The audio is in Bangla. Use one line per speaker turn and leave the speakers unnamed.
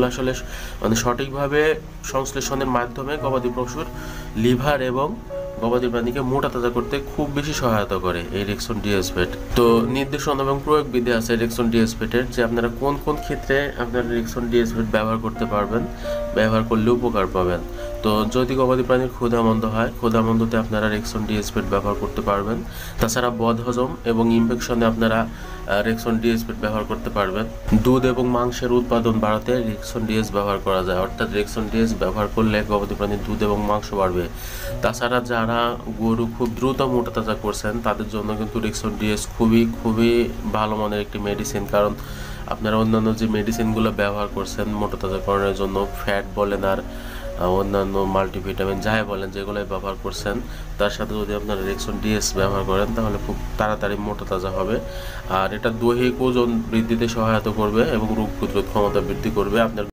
আসলে মানে সঠিকভাবে সংশ্লেষণের মাধ্যমে গবাদি পশুর লিভার এবং গবাদি প্রাণীকে মোটা তাজা করতে খুব বেশি সহায়তা করে এই রেক্সন ডিএসপেট। তো নির্দেশনা এবং প্রয়োগ বিধি আছে রেক্সন ডিএসপেটের, যে আপনারা কোন কোন ক্ষেত্রে আপনারা রেক্সন ডিএসপেট ব্যবহার করতে পারবেন, ব্যবহার করলে উপকার পাবেন। তো যদি গবাদি প্রাণীর ক্ষুধামন্দ হয়, ক্ষুধামন্দতে আপনারা রেক্সন ডিএসপেট ব্যবহার করতে পারবেন। তাছাড়া বদহজম এবং ইনফেকশনে আপনারা রেক্সন ডিএসপেট ব্যবহার করতে পারবেন। দুধ এবং মাংসের উৎপাদন বাড়াতে রেক্সন ডিএস ব্যবহার করা যায়, অর্থাৎ রেক্সন ডিএস ব্যবহার করলে গবাদি প্রাণীর দুধ এবং মাংস বাড়বে। তাছাড়া যারা গরু খুব দ্রুত মোটা তাজা করছেন তাদের জন্য কিন্তু রেক্সন ডিএস খুবই খুবই ভালো মানের একটি মেডিসিন। কারণ আপনারা অন্যান্য যে মেডিসিনগুলো ব্যবহার করছেন মোটা তাজাকরণের জন্য, ফ্যাট বলেন আর অন্যান্য মাল্টিভিটামিন যাই বলেন, যেগুলো ব্যবহার করছেন, তার সাথে যদি আপনারা রেক্সন ডিএস ব্যবহার করেন তাহলে খুব তাড়াতাড়ি মোটা তাজা হবে। আর এটা দৈহিক ওজন বৃদ্ধিতে সহায়তা করবে এবং রোগ প্রতিরোধ ক্ষমতা বৃদ্ধি করবে। আপনার